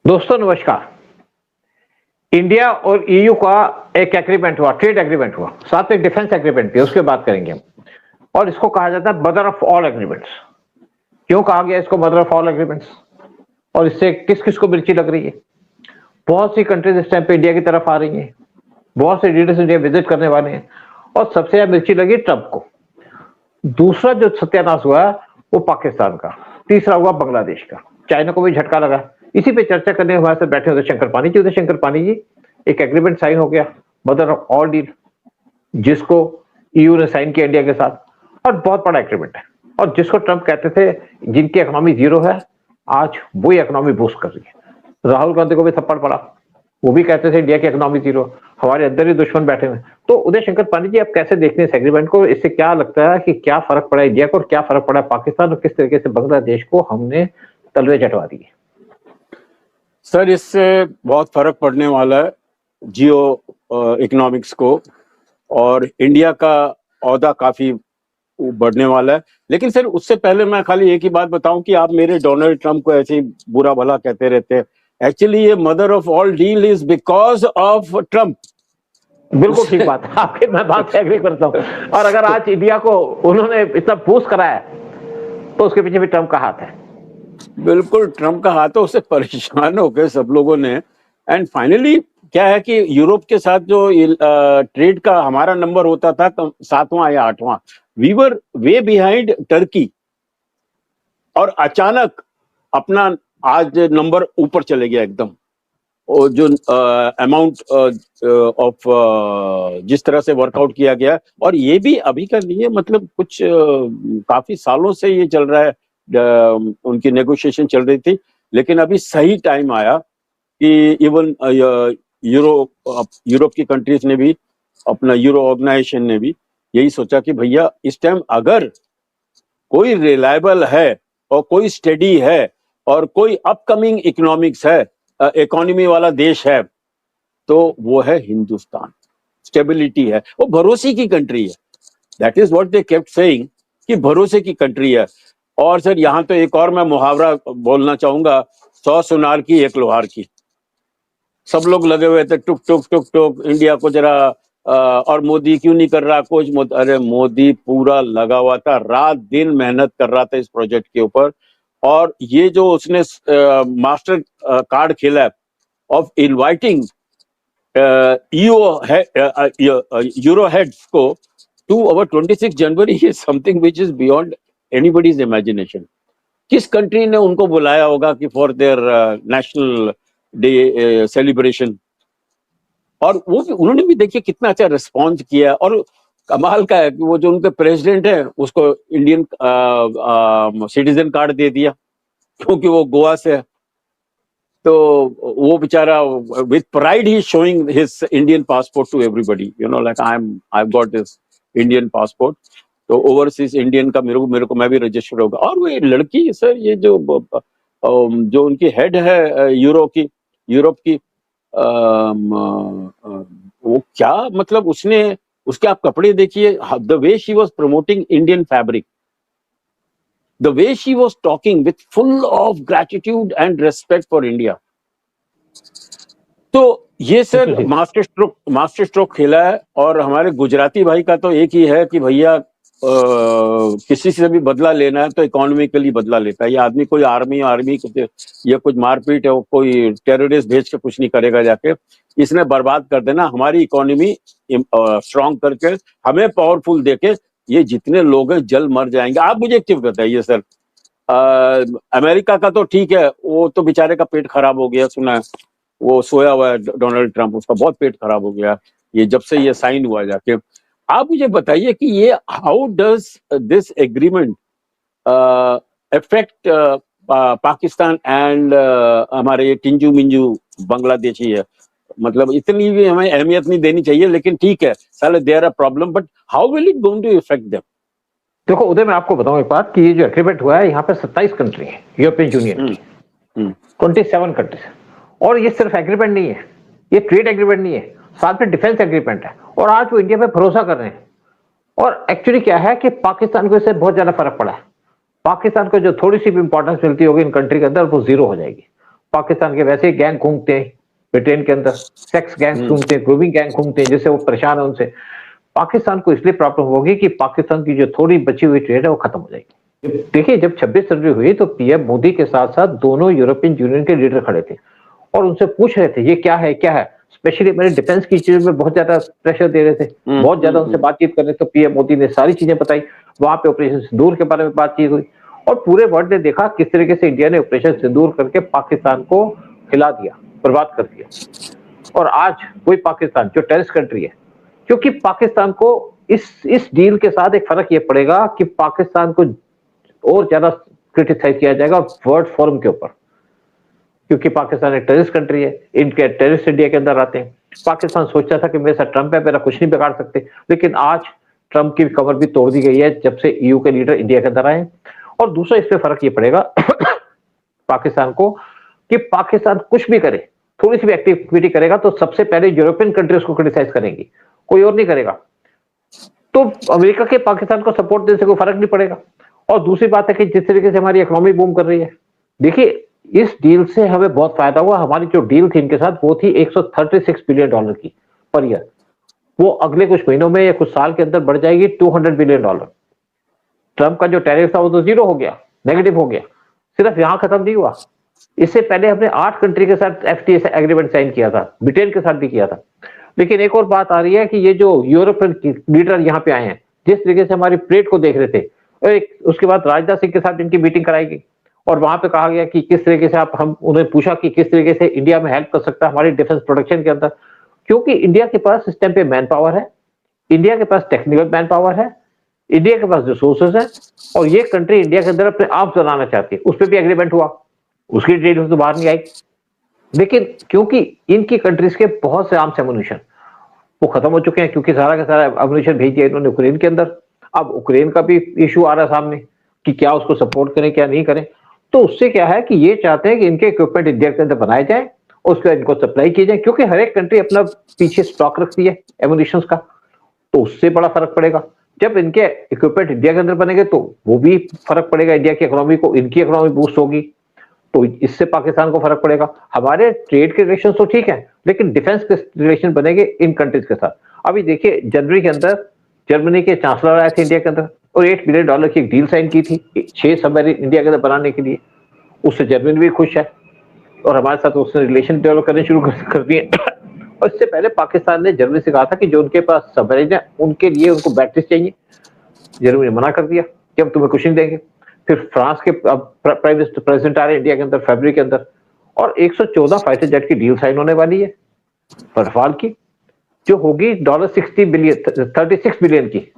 दोस्तों नमस्कार। इंडिया और ईयू का एक एग्रीमेंट हुआ, ट्रेड एग्रीमेंट हुआ, साथ में एक डिफेंस एग्रीमेंट भी, उसके बात करेंगे हम। और इसको कहा जाता है मदर ऑफ ऑल एग्रीमेंट्स। क्यों कहा गया इसको मदर ऑफ ऑल एग्रीमेंट्स, और इससे किस किस को मिर्ची लग रही है? बहुत सी कंट्रीज इस टाइम पे इंडिया की तरफ आ रही हैं, बहुत से लीडर्स इंडिया विजिट करने वाले हैं, और सबसे ज्यादा मिर्ची लगी ट्रंप को। दूसरा जो सत्यानाश हुआ वो पाकिस्तान का, तीसरा हुआ बांग्लादेश का, चाइना को भी झटका लगा। इसी पे चर्चा करने हमारे साथ बैठे उदय शंकर पानी जी। उदय शंकर पानी जी, एक एग्रीमेंट साइन हो गया, मदर ऑफ ऑल डील, जिसको ईयू ने साइन किया इंडिया के साथ, और बहुत बड़ा एग्रीमेंट है। और जिसको ट्रंप कहते थे जिनकी इकोनॉमी जीरो है, आज वही इकोनॉमी बूस्ट कर रही है। राहुल गांधी को भी थप्पड़ पड़ा, वो भी कहते थे इंडिया की इकोनॉमी जीरो, हमारे अंदर ही दुश्मन बैठे हुए। तो उदय शंकर पांडे जी, आप कैसे देखते हैं इस एग्रीमेंट को? इससे क्या लगता है कि क्या फर्क पड़ा इंडिया को और क्या फर्क पड़ा पाकिस्तान, और किस तरीके से बांग्लादेश को हमने तलवे चटवा दिए? सर, इससे बहुत फर्क पड़ने वाला है जियो इकोनॉमिक्स को, और इंडिया का औहदा काफी बढ़ने वाला है। लेकिन सर, उससे पहले मैं खाली एक ही बात बताऊं कि आप मेरे डोनाल्ड ट्रंप को ऐसे ही बुरा भला कहते रहते हैं। एक्चुअली ये mother of all deal is because of Trump. बिल्कुल ठीक बात है आपकी, मैं बात से एग्री करता हूँ। और अगर आज इंडिया को उन्होंने इतना बूस्ट कराया तो उसके पीछे भी ट्रंप का हाथ है। बिल्कुल ट्रंप का हाथ है, उससे परेशान हो गए सब लोगों ने। एंड फाइनली क्या है कि यूरोप के साथ जो ट्रेड का हमारा नंबर होता था 7वां या 8वां, we were way behind Turkey, और अचानक अपना आज नंबर ऊपर चले गया एकदम। और जो अमाउंट ऑफ जिस तरह से वर्कआउट किया गया, और ये भी अभी का नहीं है, मतलब कुछ काफी सालों से ये चल रहा है, उनकी नेगोशिएशन चल रही थी। लेकिन अभी सही टाइम आया कि इवन यूरोप की कंट्रीज ने भी, अपना यूरो ऑर्गेनाइजेशन ने भी यही सोचा कि भैया इस टाइम अगर कोई रिलायबल है और कोई स्टेडी है और कोई अपकमिंग इकोनॉमिक्स है, इकोनॉमी वाला देश है, तो वो है हिंदुस्तान। स्टेबिलिटी है, वो भरोसे की कंट्री है। That is what they kept saying कि भरोसे की कंट्री है। और सर, यहाँ तो एक और मैं मुहावरा बोलना चाहूंगा, 100 सुनार की 1 लोहार की। सब लोग लगे हुए थे टुक टुक टुक टुक इंडिया को जरा, और मोदी क्यों नहीं कर रहा कुछ। अरे मोदी पूरा लगा हुआ था, रात दिन मेहनत कर रहा था इस प्रोजेक्ट के ऊपर। और ये जो उसने मास्टर कार्ड खेला ऑफ इनवाइटिंग यूरो हेड्स को to our 26 January is something which is beyond anybody's imagination. किस कंट्री ने उनको बुलाया होगा कि for their national day celebration? और वो उन्होंने भी देखिए कितना अच्छा रिस्पॉन्स किया। और कमाल का है कि वो जो उनके प्रेसिडेंट है उसको इंडियन सिटीजन कार्ड दे दिया, क्योंकि वो गोवा से है। तो वो बेचारा with pride he showing his Indian passport to everybody, you know, like I got this Indian passport. तो ओवरसीज इंडियन का मेरे को मैं भी रजिस्टर्ड होगा। और वो लड़की सर, ये जो उनकी हेड है यूरोप की, वो क्या मतलब, उसके आप कपड़े देखिए, the way she was promoting Indian fabric, the way she was talking with full of gratitude and respect for India. तो ये सर मास्टर स्ट्रोक खेला है। और हमारे गुजराती भाई का तो एक ही है कि भैया किसी से भी बदला लेना है तो इकोनॉमिकली बदला लेता है ये आदमी। कोई आर्मी या कुछ मारपीट है, कोई टेररिस्ट भेज के कुछ नहीं करेगा जाके। इसने बर्बाद कर देना हमारी इकोनॉमी, स्ट्रॉन्ग करके हमें पावरफुल देके। ये जितने लोग हैं जल मर जाएंगे। आप मुझे एक टिप बताइए सर, अमेरिका का तो ठीक है, वो तो बेचारे का पेट खराब हो गया, सुना है वो सोया हुआ है डोनाल्ड ट्रंप, उसका बहुत पेट खराब हो गया ये जब से ये साइन हुआ जाके। आप मुझे बताइए कि ये how does this agreement affect Pakistan and हमारे ये टिंजू मिंजू बांग्लादेशी है। मतलब इतनी भी हमें अहमियत नहीं देनी चाहिए, लेकिन ठीक है, साले they are a problem, but how will it going to affect them? देखो उदय, मैं आपको बताऊं एक बात कि ये जो एग्रीमेंट हुआ है, यहाँ पे 27 कंट्री है यूरोपियन यूनियन की, 27 कंट्रीज। और ये सिर्फ एग्रीमेंट नहीं है, ये ट्रेड एग्रीमेंट नहीं है, साथ में डिफेंस एग्रीमेंट है। और आज वो इंडिया पे भरोसा कर रहे हैं। और एक्चुअली क्या है कि पाकिस्तान को इससे बहुत ज्यादा फर्क पड़ा है। पाकिस्तान को जो थोड़ी सी भी इंपॉर्टेंस मिलती होगी इन कंट्री के अंदर, वो जीरो हो जाएगी। पाकिस्तान के वैसे ही गैंग घूमते हैं ब्रिटेन के अंदर, सेक्स गैंग घूमते हैं, ग्रूमिंग गैंग घूमते हैं, जिससे वो परेशान है उनसे। पाकिस्तान को इसलिए प्रॉब्लम होगी कि पाकिस्तान की जो थोड़ी बची हुई ट्रेड है वो खत्म हो जाएगी। देखिए, जब 26 जनवरी हुई तो पीएम मोदी के साथ साथ दोनों यूरोपियन यूनियन के लीडर खड़े थे और उनसे पूछ रहे थे ये क्या है, क्या है। स्पेशली मेरे डिफेंस की चीज में बहुत ज्यादा प्रेशर दे रहे थे, बहुत ज्यादा उनसे बातचीत कर रहे थे। पीएम मोदी ने सारी चीजें बताई, वहां पे ऑपरेशन सिंदूर के बारे में बातचीत हुई और पूरे वर्ल्ड ने देखा किस तरीके से इंडिया ने ऑपरेशन सिंदूर करके पाकिस्तान को हिला दिया, बर्बाद कर दिया। और आज वही पाकिस्तान जो टेररिस्ट कंट्री है, क्योंकि पाकिस्तान को इस डील के साथ एक फर्क ये पड़ेगा कि पाकिस्तान को और ज्यादा क्रिटिसाइज किया जाएगा वर्ल्ड फोरम के ऊपर, क्योंकि पाकिस्तान एक टेररिस्ट कंट्री है, इनके टेररिस्ट इंडिया के अंदर आते हैं। पाकिस्तान सोचता था कि मेरे साथ ट्रंप है, मेरा कुछ नहीं बिगाड़ सकते, लेकिन आज ट्रंप की कमर भी तोड़ दी गई है जब से ईयू के लीडर इंडिया के अंदर आए। और दूसरा इसमें फर्क ये पड़ेगा पाकिस्तान को कि पाकिस्तान कुछ भी करे, थोड़ी सी भी एक्टिविटी करेगा तो सबसे पहले यूरोपियन कंट्रीज को क्रिटिसाइज करेंगी, कोई और नहीं करेगा। तो अमेरिका के पाकिस्तान को सपोर्ट देने से कोई फर्क नहीं पड़ेगा। और दूसरी बात है कि जिस तरीके से हमारी इकोनॉमी बूम कर रही है, देखिए इस डील से हमें बहुत फायदा हुआ। हमारी जो डील थी इनके साथ वो थी 136 बिलियन डॉलर की पर ईयर, वो अगले कुछ महीनों में या कुछ साल के अंदर बढ़ जाएगी 200 बिलियन डॉलर। ट्रंप का जो टैरिफ था वो तो जीरो हो गया, नेगेटिव हो गया। सिर्फ यहां खत्म नहीं हुआ, इससे पहले हमने 8 कंट्री के साथ एफटीए एग्रीमेंट साइन किया था, ब्रिटेन के साथ भी किया था। लेकिन एक और बात आ रही है कि ये जो यूरोपियन लीडर यहाँ पे आए हैं, जिस तरीके से हमारी प्लेट को देख रहे थे, और उसके बाद राजनाथ सिंह के साथ इनकी मीटिंग कराई गई और वहां पे कहा गया कि किस तरीके से हम उन्हें पूछा कि किस तरीके से इंडिया में हेल्प कर सकता है हमारी डिफेंस प्रोडक्शन के अंदर, क्योंकि इंडिया के पास इस टाइम पे मैन पावर है, इंडिया के पास टेक्निकल मैन पावर है, इंडिया के पास रिसोर्सेज है, और ये कंट्री इंडिया के अंदर अपने आप बनाना चाहती है। उस पर भी एग्रीमेंट हुआ, उसकी डिटेल तो बाहर नहीं आई। लेकिन क्योंकि इनकी कंट्रीज के बहुत से आर्म्स एमुनिशन वो खत्म हो चुके हैं, क्योंकि सारा का सारा एमुनिशन भेज दिया इन्होंने यूक्रेन के अंदर। अब यूक्रेन का भी इशू आ रहा है सामने कि क्या उसको सपोर्ट करें क्या नहीं करें। तो उससे क्या है कि ये चाहते हैं कि इनके इक्विपमेंट इंडिया के अंदर बनाए जाए और उसके बाद इनको सप्लाई की जाए, क्योंकि हर एक कंट्री अपना पीछे स्टॉक रखती है एमुनिशन का, तो उससे बड़ा फर्क पड़ेगा। जब इनके इक्विपमेंट इंडिया के अंदर बनेंगे तो वो भी फर्क पड़ेगा इंडिया की इकोनॉमी को, इनकी इकोनॉमी बूस्ट होगी, तो इससे पाकिस्तान को फर्क पड़ेगा। हमारे ट्रेड के रिलेशन तो ठीक है, लेकिन डिफेंस के रिलेशन बनेंगे इन कंट्रीज के साथ। अभी देखिए जनवरी के अंदर जर्मनी के चांसलर आए थे इंडिया के अंदर और $8 बिलियन की एक डील साइन की थी 6 सबमरीन इंडिया के अंदर बनाने के लिए। उससे जर्मनी भी खुश है और हमारे साथ उसने रिलेशन डेवलप करने शुरू कर दिए। और इससे पहले पाकिस्तान ने जर्मनी से कहा था कि जो उनके पास सबमरीन है उनके लिए उनको बैटरीज चाहिए, जर्मनी ने मना कर दिया कि हम तुम्हें कुछ नहीं देंगे। फिर फ्रांस के प्राइम मिनिस्टर प्रेसिडेंट आ रहे इंडिया के अंदर फरवरी के अंदर, और 114 फाइटर जेट की डील साइन होने वाली है रफाल की, जो होगी $36 बिलियन की।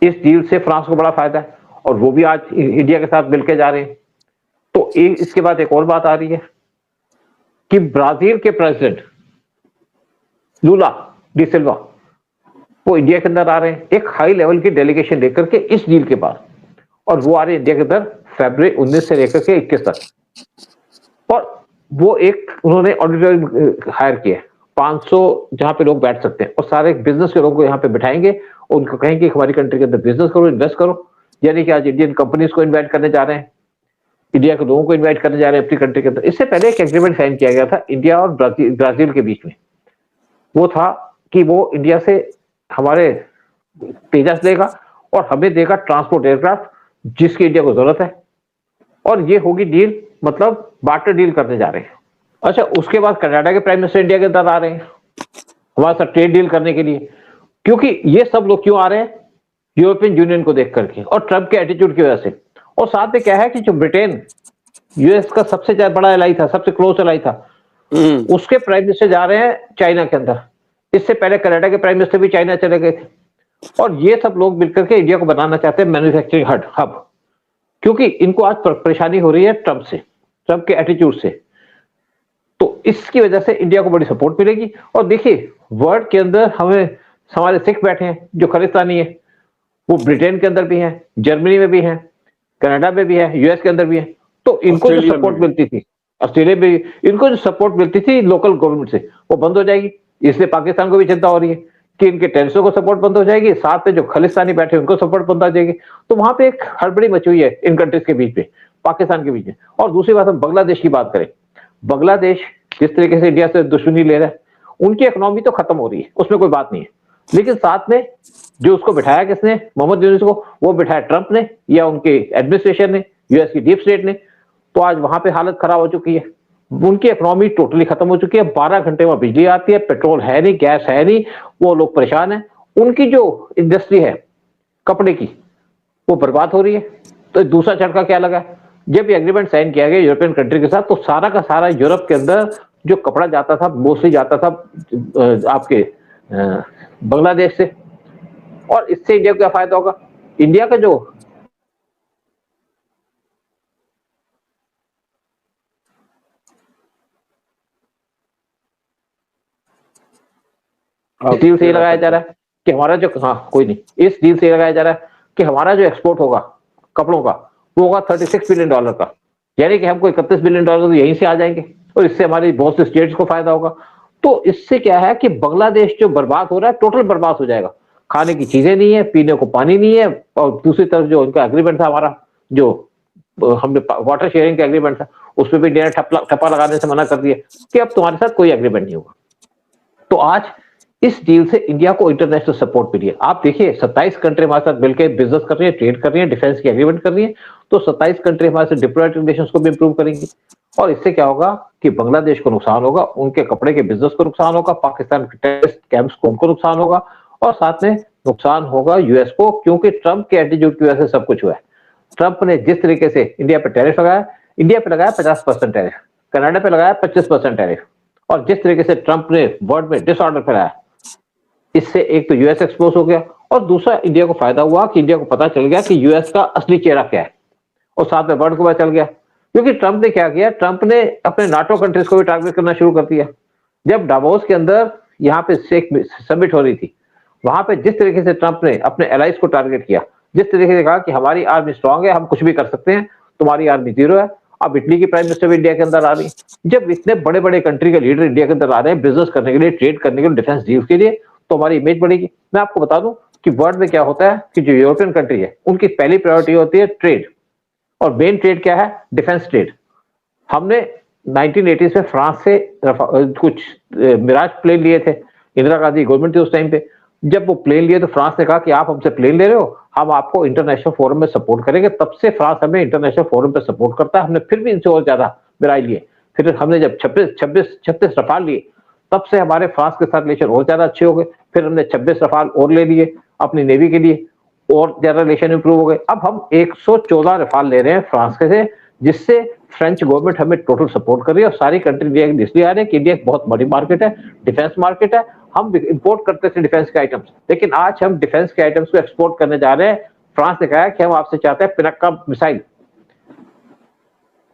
इस डील से फ्रांस को बड़ा फायदा है और वो भी आज इंडिया के साथ मिलकर जा रहे हैं। तो इसके बाद एक और बात आ रही है कि ब्राजील के प्रेसिडेंट लूला डी सिल्वा वो इंडिया के अंदर आ रहे हैं एक हाई लेवल की डेलीगेशन लेकर के इस डील के बाद, और वो आ रहे हैं इंडिया के अंदर फरवरी 19 से लेकर के 21 तक। और वो एक उन्होंने ऑडिटोरियम हायर किया 500 जहां पे लोग बैठ सकते हैं, और सारे बिजनेस के लोगों को यहाँ पे बिठाएंगे और उनको कहेंगे हमारी कंट्री के अंदर बिजनेस करो, इन्वेस्ट करो। यानी कि आज इंडियन कंपनीज को इन्वाइट करने जा रहे हैं, इंडिया के लोगों को इन्वाइट करने जा रहे हैं अपनी कंट्री के अंदर। इससे पहले एक एग्रीमेंट साइन किया गया था इंडिया और ब्राजील के बीच में, वो था कि वो इंडिया से हमारे तेजस देगा और हमें देगा ट्रांसपोर्ट एयरक्राफ्ट जिसकी इंडिया को जरूरत है, और ये होगी डील, मतलब बार्टर डील करने जा रहे हैं। अच्छा, उसके बाद कनाडा के प्राइम मिनिस्टर इंडिया के अंदर आ रहे हैं हमारे साथ ट्रेड डील करने के लिए, क्योंकि ये सब लोग क्यों आ रहे हैं, यूरोपियन यूनियन को देख करके और ट्रंप के एटीट्यूड की वजह से। और साथ में क्या है कि जो ब्रिटेन यूएस का सबसे ज्यादा बड़ा एलाई था, सबसे क्लोज एलाई था, उसके प्राइम मिनिस्टर जा रहे हैं चाइना के अंदर। इससे पहले कनाडा के प्राइम मिनिस्टर भी चाइना चले गए थे, और ये सब लोग मिलकर के इंडिया को बनाना चाहते हैं मैन्युफैक्चरिंग हब, क्योंकि इनको आज परेशानी हो रही है ट्रंप से, ट्रंप के एटीट्यूड से। तो इसकी वजह से इंडिया को बड़ी सपोर्ट मिलेगी। और देखिए वर्ल्ड के अंदर हमारे सिख बैठे हैं जो खालिस्तानी है, वो ब्रिटेन के अंदर भी हैं, जर्मनी में भी हैं, कनाडा में भी है, यूएस के अंदर भी है। तो इनको जो सपोर्ट मिलती थी, ऑस्ट्रेलिया में इनको जो सपोर्ट मिलती थी लोकल गवर्नमेंट से, वो बंद हो जाएगी। इसलिए पाकिस्तान को भी चिंता हो रही है कि इनके टेररिस्टों को सपोर्ट बंद हो जाएगी, साथ में जो खालिस्तानी बैठे उनको सपोर्ट बंद हो जाएगी। तो वहां पे एक हड़बड़ी मची हुई है इन कंट्रीज के बीच में, पाकिस्तान के बीच में। और दूसरी बात हम बांग्लादेश की बात करें, बांग्लादेश जिस तरीके से इंडिया से दुश्मनी ले रहा है, उनकी इकोनॉमी तो खत्म हो रही है, उसमें कोई बात नहीं है, लेकिन साथ में जो उसको बिठाया किसने, मोहम्मद यूनुस को, वो बिठाया ट्रंप ने या उनके एडमिनिस्ट्रेशन ने, यूएस की डीप स्टेट ने। तो आज वहां पे हालत खराब हो चुकी है, उनकी इकोनॉमी टोटली खत्म हो चुकी है। 12 घंटे में बिजली आती है, पेट्रोल है नहीं, गैस है नहीं, वो लोग परेशान है। उनकी जो इंडस्ट्री है कपड़े की, वो बर्बाद हो रही है। तो दूसरा झटका क्या लगा, जब ये एग्रीमेंट साइन किया गया यूरोपियन कंट्री के साथ, तो सारा का सारा यूरोप के अंदर जो कपड़ा जाता था मोस्टली जाता था आपके बांग्लादेश से। और इससे इंडिया को क्या फायदा होगा, इंडिया का जो डील से लगाया जा रहा है कि हमारा जो, हाँ कोई नहीं, इस डील से लगाया जा रहा है कि हमारा जो एक्सपोर्ट होगा कपड़ों का, वो होगा $36 बिलियन का, यानी कि हमको $31 बिलियन तो यहीं से आ जाएंगे, और इससे हमारी बहुत से स्टेट्स को फायदा होगा। तो इससे क्या है कि बांग्लादेश जो बर्बाद हो रहा है, टोटल बर्बाद हो जाएगा। खाने की चीजें नहीं है, पीने को पानी नहीं है, और दूसरी तरफ जो उनका एग्रीमेंट था हमारा, जो हमने वाटर शेयरिंग का एग्रीमेंट था, उसमें भी इंडिया ने ठप्पा लगाने से मना कर दिया कि अब तुम्हारे साथ कोई एग्रीमेंट नहीं होगा। तो आज इस डील से इंडिया को इंटरनेशनल सपोर्ट मिली है। आप देखिए 27 कंट्री हमारे साथ मिलकर बिजनेस कर रही है, ट्रेड कर रही है, डिफेंस की एग्रीमेंट कर रही है। तो 27 कंट्री हमारे साथ डिप्लोमेटिक रिलेशंस को भी इंप्रूव करेंगी, और इससे क्या होगा कि बांग्लादेश को नुकसान होगा, उनके कपड़े के बिजनेस को नुकसान होगा, पाकिस्तान के टेररिस्ट कैंप्स को उनको नुकसान होगा, और साथ में नुकसान होगा यूएस को, क्योंकि ट्रंप के एटीट्यूड की वजह से सब कुछ हुआ है। ट्रंप ने जिस तरीके से इंडिया पे टैरिफ लगाया, इंडिया पे लगाया 50% टैरिफ, कनाडा पे लगाया 25% टैरिफ, और जिस तरीके से ट्रंप ने वर्ल्ड में डिसऑर्डर फैलाया, इससे एक तो यूएस एक्सपोज हो गया, और दूसरा इंडिया को फायदा हुआ कि इंडिया को पता चल गया कि यूएस का असली चेहरा क्या है, और साथ में वर्ल्ड को पता चल गया। क्योंकि ट्रंप ने क्या किया, ट्रंप ने अपने नाटो कंट्रीज को भी टारगेट करना शुरू कर दिया। जब डावोस के अंदर यहाँ पे समिट हो रही थी, वहां पे जिस तरीके से ट्रंप ने अपने एलाइज को टारगेट किया, जिस तरीके से कहा कि हमारी आर्मी स्ट्रांग है, हम कुछ भी कर सकते हैं, तुम्हारी आर्मी जीरो है। अब इटली की प्राइम मिनिस्टर भी इंडिया के अंदर आ रही है। जब इतने बड़े बड़े कंट्री के लीडर इंडिया के अंदर आ रहे हैं बिजनेस करने के लिए, ट्रेड करने के लिए, डिफेंस डील के लिए, तो हमारी इमेज बढ़ेगी। मैं आपको बता दूं कि वर्ल्ड में क्या होता है कि जो यूरोपियन कंट्री है, उनकी पहली प्रायोरिटी होती है ट्रेड, और मेन ट्रेड क्या है, डिफेंस ट्रेड। हमने 1980s में फ्रांस से कुछ मिराज प्लेन लिए थे, इंदिरा गांधी गवर्नमेंट थी उस टाइम पे। जब वो प्लेन लिए तो फ्रांस ने कहा कि आप हमसे प्लेन ले रहे हो, हम आपको इंटरनेशनल फोरम में सपोर्ट करेंगे। तब से फ्रांस हमें इंटरनेशनल फोरम पे सपोर्ट करता है। हमने फिर भी इनसे और ज्यादा मिराज लिए, फिर हमने जब 36 रफाल लिए, तब से हमारे फ्रांस के साथ रिलेशन और ज्यादा अच्छे हो गए। फिर हमने 26 रफाल और ले लिए अपनी नेवी के लिए, और ज्यादा रिलेशन इंप्रूव हो गए। अब हम 114 रफाल ले रहे हैं फ्रांस के से, जिससे फ्रेंच गवर्नमेंट हमें टोटल सपोर्ट कर रही है। और सारी कंट्री इंडिया इसलिए आ रही है कि इंडिया एक बहुत बड़ी मार्केट है, डिफेंस मार्केट है। हम इंपोर्ट करते थे डिफेंस के आइटम्स, लेकिन आज हम डिफेंस के आइटम्स को एक्सपोर्ट करने जा रहे हैं। फ्रांस ने कहा है कि हम आपसे चाहते हैं पिनक्का मिसाइल,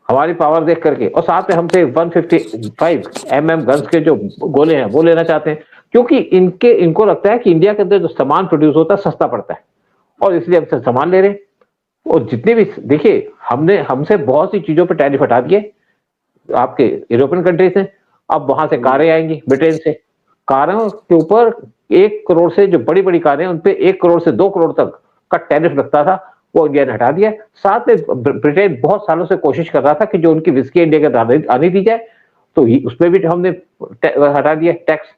हमारी पावर देख करके, और साथ में हमसे 155 mm गन्स के जो गोले हैं वो लेना चाहते हैं, क्योंकि इनको लगता है कि इंडिया के अंदर जो सामान प्रोड्यूस होता है सस्ता पड़ता है, और इसलिए हमसे सामान ले रहे हैं। और जितने भी देखिए, हमसे बहुत सी चीजों पर टैरिफ हटा दिए आपके यूरोपियन कंट्री से। अब वहां से कारें आएंगी, ब्रिटेन से कारों के ऊपर 1 करोड़ से जो बड़ी बड़ी कारें, उन पे 1 करोड़ से 2 करोड़ तक का टैरिफ लगता था, वो इंडिया ने हटा दिया। साथ में ब्रिटेन बहुत सालों से कोशिश कर रहा था कि जो उनकी विस्की इंडिया के अंदर आने दी जाए, तो उसमें भी हमने हटा दिया टैक्स।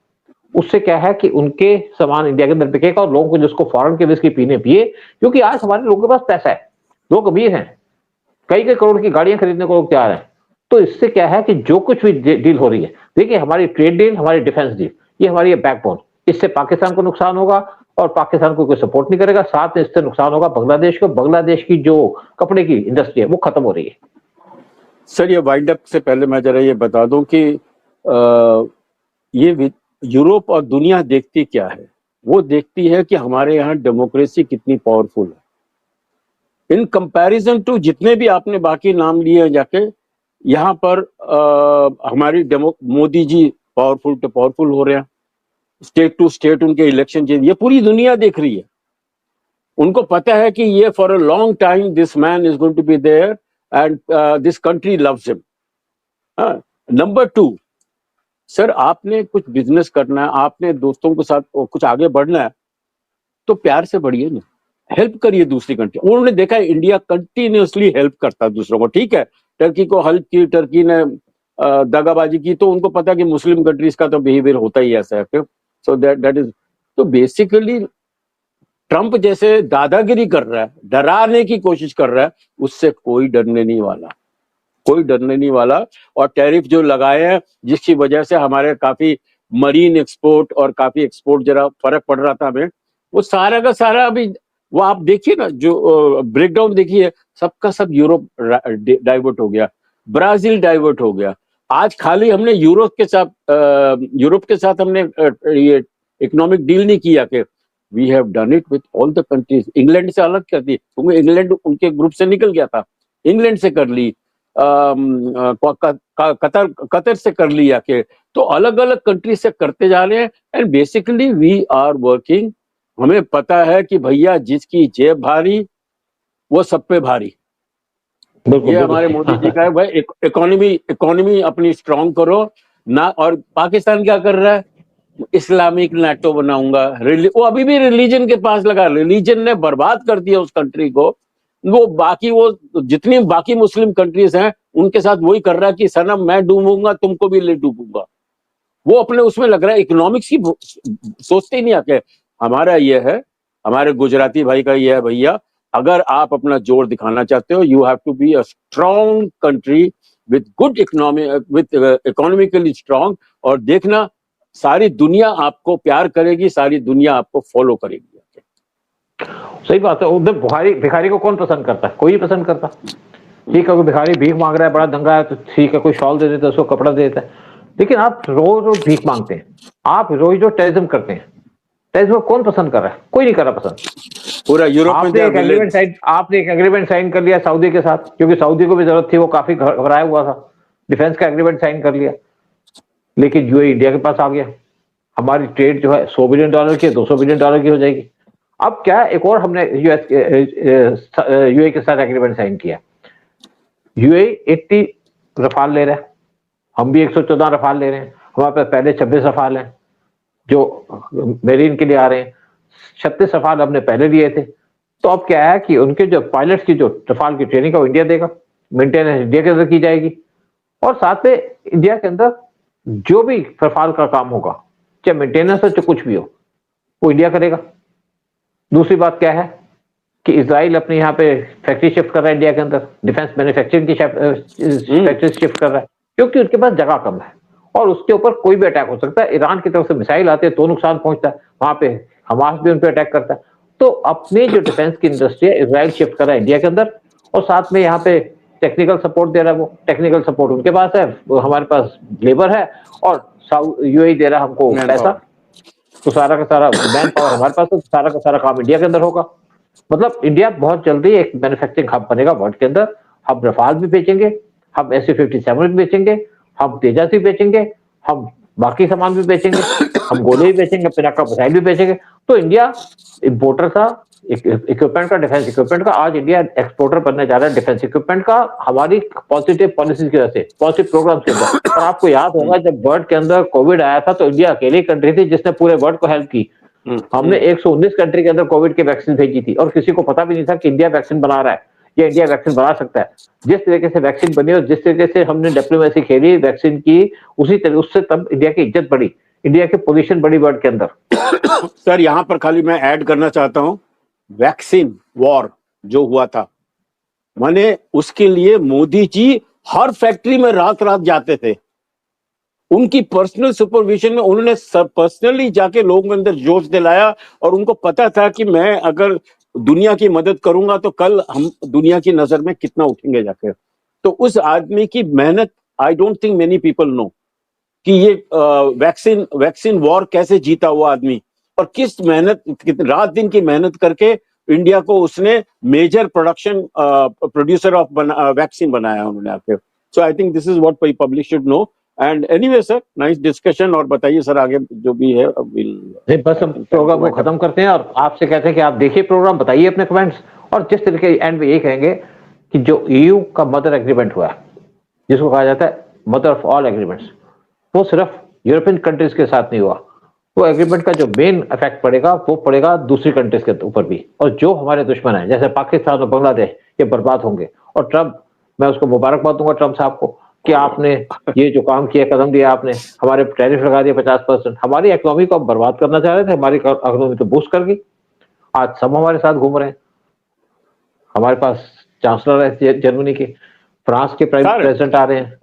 उससे क्या है कि उनके सामान इंडिया के अंदर बिकेगा, और लोगों को जिसको फॉरेन के विस्की पीने पिए, क्योंकि आज हमारे लोगों के पास पैसा है, लोग अमीर हैं, कई कई करोड़ की गाड़ियां खरीदने को लोग तैयार हैं। तो इससे क्या है कि जो कुछ भी डील हो रही है, देखिए हमारी ट्रेड डील, हमारी डिफेंस डील, ये हमारी बैकबोन। इससे पाकिस्तान को नुकसान होगा, और पाकिस्तान को कोई सपोर्ट नहीं करेगा। साथ में इससे नुकसान होगा बांग्लादेश को। बांग्लादेश की जो कपड़े की इंडस्ट्री है वो खत्म हो रही है। सर, ये वाइंड अप से पहले मैं जरा ये बता दूं कि ये यूरोप और दुनिया देखती क्या है? वो देखती है कि हमारे यहाँ डेमोक्रेसी कितनी पावरफुल है इन कंपैरिजन टू जितने भी आपने बाकी नाम लिए जाके। यहाँ पर हमारी Modi ji powerful to powerful हो रहे हैं, स्टेट टू स्टेट उनके इलेक्शन जीत, ये पूरी दुनिया देख रही है। उनको पता है कि ये for a long time this man is going to be there and this country loves him. Number 2, sir आपने कुछ बिजनेस करना है, आपने दोस्तों के साथ कुछ आगे बढ़ना है, तो प्यार से बढ़िए ना, हेल्प करिए दूसरी कंट्री। उन्होंने देखा है इंडिया कंटिन्यूअसली हेल्प करता है दूसरों को। ठीक है, टर्की को हेल्प की, टर्की ने दगाबाजी की, तो उनको पता कि मुस्लिम कंट्रीज का तो बिहेवियर होता ही ऐसा है। सो दैट इज, तो बेसिकली ट्रंप जैसे दादागिरी कर रहा है, डराने की कोशिश कर रहा है, उससे कोई डरने नहीं वाला, कोई डरने नहीं वाला। और टैरिफ जो लगाए हैं, जिसकी वजह से हमारे काफी मरीन एक्सपोर्ट और काफी एक्सपोर्ट जरा फर्क पड़ रहा था हमें, वो सारा का सारा अभी वो आप देखिए ना, जो ब्रेकडाउन देखिए, सबका सब यूरोप डाइवर्ट हो गया, ब्राजील डाइवर्ट हो गया। आज खाली हमने यूरोप के साथ हमने ये इकोनॉमिक डील नहीं किया कि we have done it with all the countries. England से अलग कर दी, क्योंकि इंग्लैंड उनके ग्रुप से निकल गया था, इंग्लैंड से कर ली, कतर से कर लिया के, तो अलग अलग कंट्री से करते जा रहे हैं। And basically we are working, हमें पता है कि भैया जिसकी जेब भारी वो सब पे भारी। बिल्कुल, ये बिल्कुल हमारे सही। मोदी जी का है भाई, इकोनॉमी अपनी स्ट्रांग करो ना। और पाकिस्तान क्या कर रहा है, इस्लामिक नेटो बनाऊंगा, वो अभी भी रिलीजन के पास लगा, रिलीजन ने बर्बाद कर दिया उस कंट्री को। वो जितनी बाकी मुस्लिम कंट्रीज हैं उनके साथ वही कर रहा है कि सनम मैं डूबूंगा तुमको भी ले डूबूंगा। वो अपने उसमें लग रहा है, इकोनॉमिक्स की सोचते ही नहीं आके। हमारा ये है, हमारे गुजराती भाई का ये है, भैया अगर आप अपना जोर दिखाना चाहते हो, you have to be a strong country with good economy, with economically strong, और देखना सारी दुनिया आपको प्यार करेगी, सारी दुनिया आपको फॉलो करेगी। सही बात है। उधर भिखारी को कौन पसंद करता है? कोई नहीं पसंद करता। ठीक है, कोई भिखारी भीख मांग रहा है, बड़ा दंगा है, तो ठीक है, कोई शॉल दे देता है, उसको कपड़ा दे देता है। लेकिन आप रोज रोज भीख मांगते हैं, आप रोज रोज टेररिज्म करते हैं, टेररिज्म कौन पसंद कर रहा है? कोई नहीं कर रहा पसंद। पूरा यूरोप में आपने एक एग्रीमेंट साइन कर लिया सऊदी के साथ, क्योंकि सऊदी को भी जरूरत थी, वो काफी घबराया हुआ था, डिफेंस का एग्रीमेंट साइन कर लिया। लेकिन यूएई इंडिया के पास आ गया, हमारी ट्रेड जो है $100 बिलियन की $200 बिलियन की हो जाएगी। अब क्या, एक और हमने यूएई के साथ एग्रीमेंट साइन किया। यूएई 80 रफाल ले रहा है, हम भी 114 रफाल ले रहे हैं। हमारे पास पहले 26 रफाल हैं जो मेरीन के लिए आ रहे हैं, 36 रफाल हमने पहले लिए थे। तो अब क्या है कि उनके जो पायलट्स की जो रफाल की ट्रेनिंग है वो इंडिया देगा, मेंटेनेंस इंडिया के अंदर की जाएगी, और साथ में इंडिया के अंदर जो भी रफाल का काम होगा, चाहे मेंटेनेंस हो चाहे कुछ भी हो, वो इंडिया करेगा। दूसरी बात क्या है कि इजराइल अपने यहाँ पे फैक्ट्री शिफ्ट कर रहा है इंडिया के अंदर, डिफेंस मैन्युफैक्चरिंग की फैक्ट्री शिफ्ट कर रहा है, क्योंकि उनके पास जगह कम है और उसके ऊपर कोई भी अटैक हो सकता है। ईरान की तरफ से मिसाइल आते हैं तो नुकसान पहुंचता है, वहां पे हमास भी उन पर अटैक करता है। तो अपनी जो डिफेंस की इंडस्ट्री है इजराइल शिफ्ट कर रहा है इंडिया के अंदर, और साथ में यहाँ पे टेक्निकल सपोर्ट दे रहा है। वो टेक्निकल सपोर्ट उनके पास है, हमारे पास लेबर है, और यूएई दे रहा है हमको पैसा। तो सारा का सारा मैन पावर हमारे पास, तो सारा का सारा काम इंडिया के अंदर होगा। मतलब इंडिया बहुत जल्दी एक मैन्युफैक्चरिंग हब बनेगा वर्ल्ड के अंदर। हम रफाल भी बेचेंगे, हम SU-57 भी बेचेंगे, हम तेजस भी बेचेंगे, हम बाकी सामान भी बेचेंगे, हम गोले भी बेचेंगे, पिनाका मिसाइल भी बेचेंगे। तो इंडिया इंपोर्टर था इक्विपमेंट का, डिफेंस इक्विपमेंट का। आज इंडिया एक्सपोर्टर बनने जा रहा है डिफेंस इक्विपमेंट का, हमारी पॉजिटिव पॉलिसी की वजह से, पॉजिटिव प्रोग्राम के अंदर। और आपको याद होगा जब वर्ल्ड के अंदर कोविड आया था तो इंडिया अकेली कंट्री थी जिसने पूरे वर्ल्ड को हेल्प की। हमने 119 कंट्री के अंदर कोविड की वैक्सीन भेजी थी, और किसी को पता भी नहीं था कि इंडिया वैक्सीन बना रहा है या इंडिया वैक्सीन बना सकता है। जिस तरीके से वैक्सीन बनी और जिस तरीके से हमने डिप्लोमेसी खेली वैक्सीन की, उसी तरह उससे तब इंडिया की इज्जत बढ़ी, इंडिया की पोजीशन बढ़ी वर्ल्ड के अंदर। सर यहाँ पर खाली मैं ऐड करना चाहता हूँ, वैक्सीन वॉर जो हुआ था, माने उसके लिए मोदी जी हर फैक्ट्री में रात रात जाते थे, उनकी पर्सनल सुपरविजन में उन्होंने सब पर्सनली जाके लोगों के अंदर जोश दिलाया। और उनको पता था कि मैं अगर दुनिया की मदद करूंगा तो कल हम दुनिया की नजर में कितना उठेंगे जाके। तो उस आदमी की मेहनत, I don't think many people know कि ये वैक्सीन वॉर कैसे जीता हुआ आदमी, और किस मेहनत, रात दिन की मेहनत करके इंडिया को उसने मेजर प्रोड्यूसर ऑफ वैक्सीन बनाया उन्होंने आके। So I think this is what public should know. And anyway sir, nice discussion. और बताइए सर आगे जो भी है। नहीं, बस हम प्रोग्राम को खत्म करते हैं और आपसे कहते हैं कि आप देखिए प्रोग्राम, बताइए अपने कमेंट्स, और जिस तरीके एंड में ये कहेंगे कि जो EU का मदर एग्रीमेंट हुआ, जिसको कहा जाता है मदर ऑफ ऑल एग्रीमेंट्स, वो सिर्फ यूरोपियन कंट्रीज के साथ नहीं हुआ। वो एग्रीमेंट का जो मेन इफेक्ट पड़ेगा वो पड़ेगा दूसरी कंट्रीज के ऊपर भी, और जो हमारे दुश्मन है जैसे पाकिस्तान और बांग्लादेश, ये बर्बाद होंगे। और ट्रंप, मैं उसको मुबारकबाद दूंगा ट्रंप साहब को, कि आपने ये जो काम किया, कदम दिया आपने, हमारे टैरिफ लगा दिए 50%, हमारी इकोनॉमी को आप बर्बाद करना चाह रहे थे, हमारी इकोनॉमी तो बूस्ट कर गई। आज सब हमारे साथ घूम रहे हैं। हमारे पास चांसलर है जर्मनी के, फ्रांस के प्रेसिडेंट आ रहे हैं,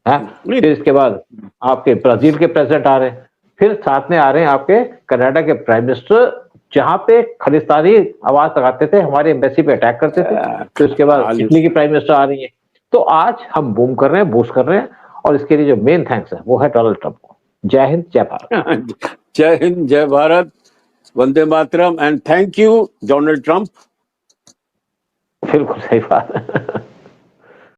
नहीं, फिर इसके बाद आपके ब्राजील के प्रेसिडेंट आ रहे हैं, फिर साथ में आ रहे हैं आपके कनाडा के प्राइम मिनिस्टर, जहां पे खालिस्तानी आवाज लगाते थे, हमारे एम्बेसी पे अटैक करते थे। तो इसके बाद इटली की प्राइम मिनिस्टर आ रही है। तो आज हम बूम कर रहे हैं, बूस्ट कर रहे हैं, और इसके लिए जो मेन थैंक्स है वो है डोनाल्ड ट्रंप को। जय हिंद, जय भारत। जय हिंद, जय भारत, वंदे मातरम, and thank you Donald Trump. बिल्कुल सही बात है।